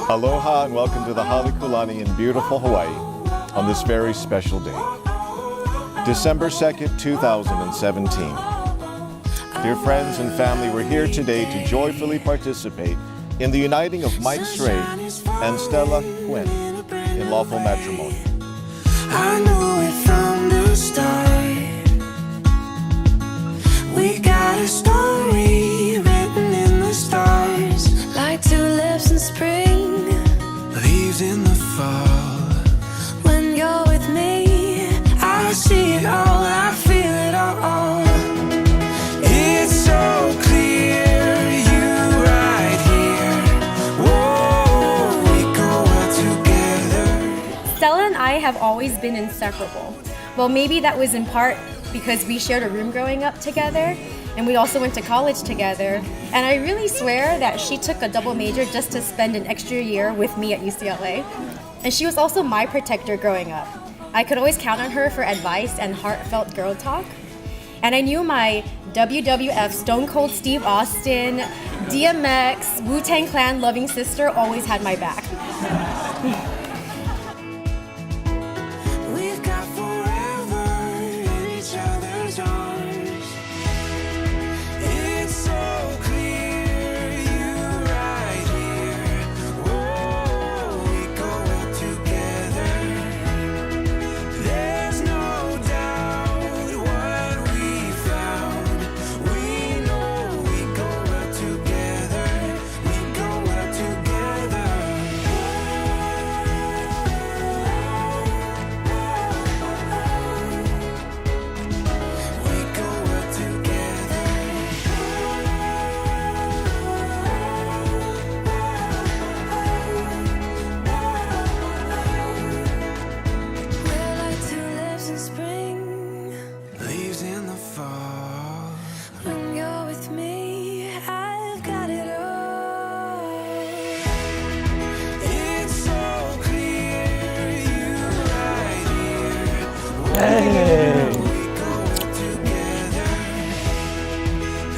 Aloha and welcome to the Halekulani in beautiful Hawaii on this very special day, December 2nd, 2017. Dear friends and family, we're here today to joyfully participate in the uniting of Mike Stray and Stella Quinn in lawful matrimony. I knew it from the start. We got a story written in the stars, like tulips in spring, leaves in the fall. When you're with me, I see it all, I feel it all. It's so clear, you right here. Whoa, we go out together. Stella and I have always been inseparable. Well, maybe that was in part because we shared a room growing up together, and we also went to college together. And I really swear that she took a double major just to spend an extra year with me at UCLA. And she was also my protector growing up. I could always count on her for advice and heartfelt girl talk. And I knew my WWF Stone Cold Steve Austin, DMX, Wu-Tang Clan loving sister always had my back. We've got forever in each other's arms. It's so clear, you right here. Whoa, we go out together. There's no doubt what we found. We know we go out together. We go out together. We go out together. We're like tulips in spring, leaves in the fall. When you're with me, I've got it all. It's so clear, you right here. Hey, We go out together.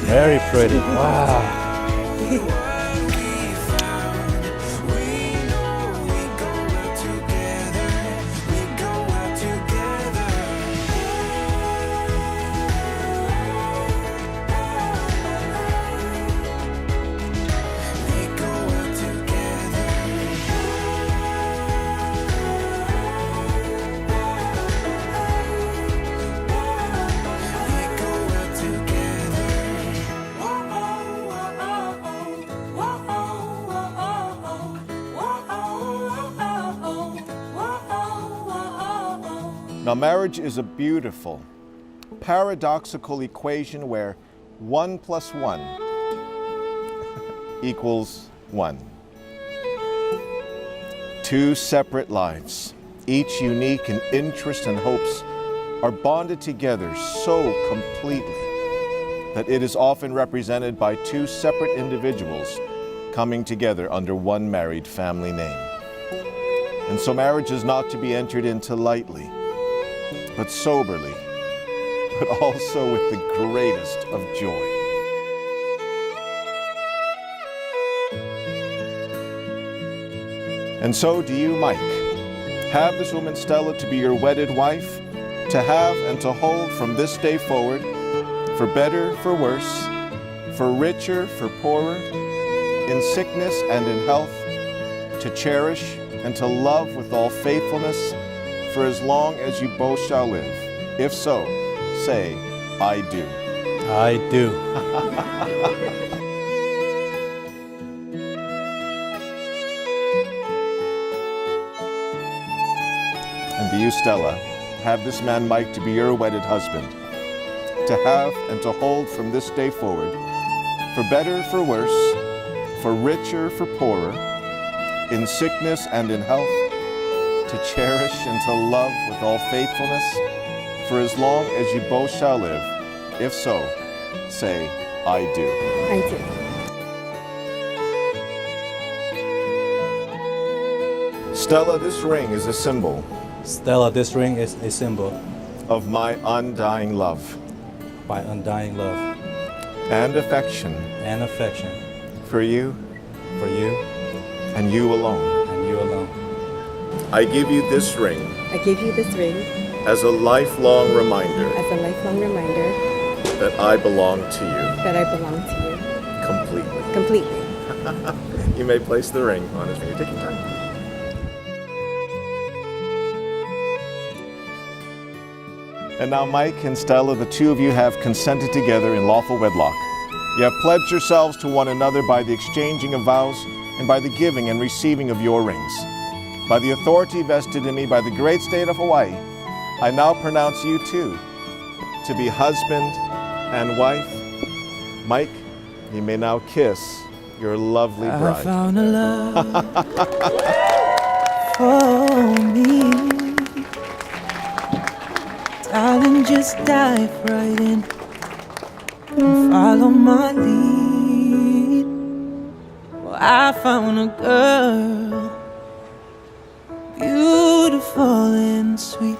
very pretty. Wow. What we found. We know we go out together. We go out together. We go out together. We go out together. Now, marriage is a beautiful, paradoxical equation where 1 + 1 equals 1. Two separate lives, each unique in interest and hopes, are bonded together so completely that it is often represented by two separate individuals coming together under one married family name. And so marriage is not to be entered into lightly, but soberly, but also with the greatest of joy. And so do you, Mike. Have this woman Stella to be your wedded wife, to have and to hold from this day forward, for better, for worse, for richer, for poorer, in sickness and in health, to cherish and to love with all faithfulness, for as long as you both shall live. If so, say, I do. I do. And to you, Stella, have this man Mike to be your wedded husband, to have and to hold from this day forward, for better, for worse, for richer, for poorer, in sickness and in health, to cherish and to love with all faithfulness, for as long as you both shall live. If so, say, I do. I do. Stella, this ring is a symbol Stella, this ring is a symbol of my undying love by undying love and affection and affection for you for you and you alone. and you alone. I give you this ring I give you this ring as a lifelong reminder as a lifelong reminder that I belong to that I belong to you completely. you completely. You may place the ring on his finger. Take your time. And now, Mike and Stella, the two of you have consented together in lawful wedlock. You have pledged yourselves to one another by the exchanging of vows and by the giving and receiving of your rings. By the authority vested in me by the great state of Hawaii, I now pronounce you two to be husband and wife. Mike, you may now kiss your lovely I bride. found a love for me. Darling, just dive right in and follow my lead. Well, I found a girl, beautiful and sweet.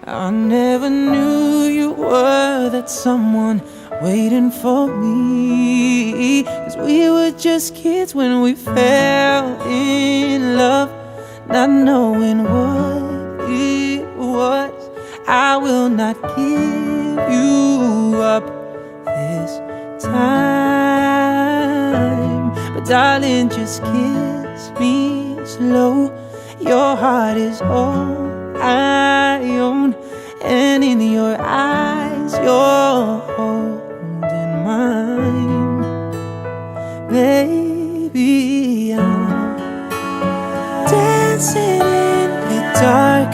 I never knew you were that someone waiting for me. 'Cause we were just kids when we fell in love, not knowing what it was. I will not give you up this time. But darling, just kiss me slow. Your heart is all I own, and in your eyes you're holding mine. Baby, I'm dancing in the dark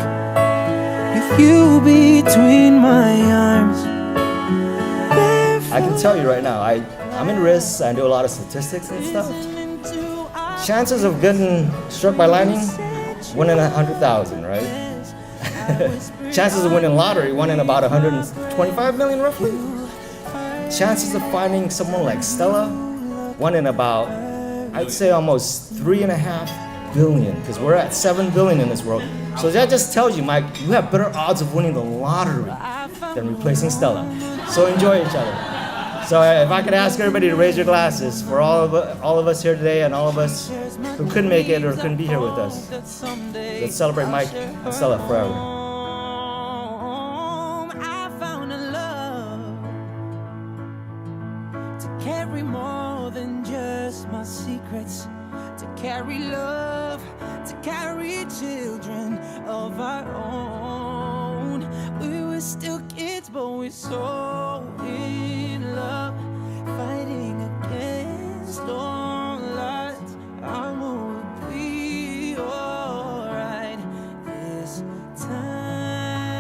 with you between my arms. I can tell you right now, I'm in risks, I do a lot of statistics and stuff. Chances of getting struck by lightning, 1 in 100,000, right? Chances of winning lottery, 1 in about 125 million roughly. Chances of finding someone like Stella, 1 in about, I'd say almost 3.5 billion, because we're at 7 billion in this world. So that just tells you, Mike, you have better odds of winning the lottery than replacing Stella. So enjoy each other. So if I could ask everybody to raise your glasses for all of us here today and all of us who couldn't make it or couldn't be here with us. Let's celebrate Mike and Stella forever. I found a love to carry more than just my secrets, to carry love, to carry children of our own. We were still kids, but we're so in love, fighting against all odds. I'm gonna be alright this time.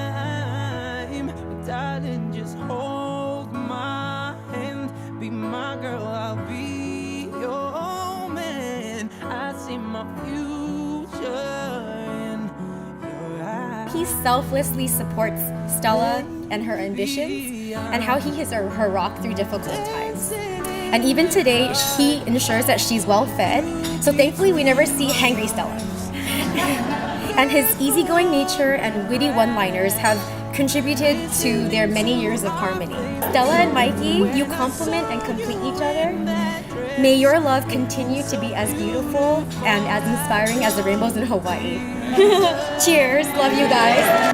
But darling, just hold my hand, be my girl, I'll be your man. I see my future in your eyes. He selflessly supports Stella and her ambitions, and how he is her rock through difficult times. And even today, he ensures that she's well fed, so thankfully we never see hangry Stella. And his easygoing nature and witty one-liners have contributed to their many years of harmony. Stella and Mikey, you complement and complete each other. May your love continue to be as beautiful and as inspiring as the rainbows in Hawaii. Cheers, love you guys.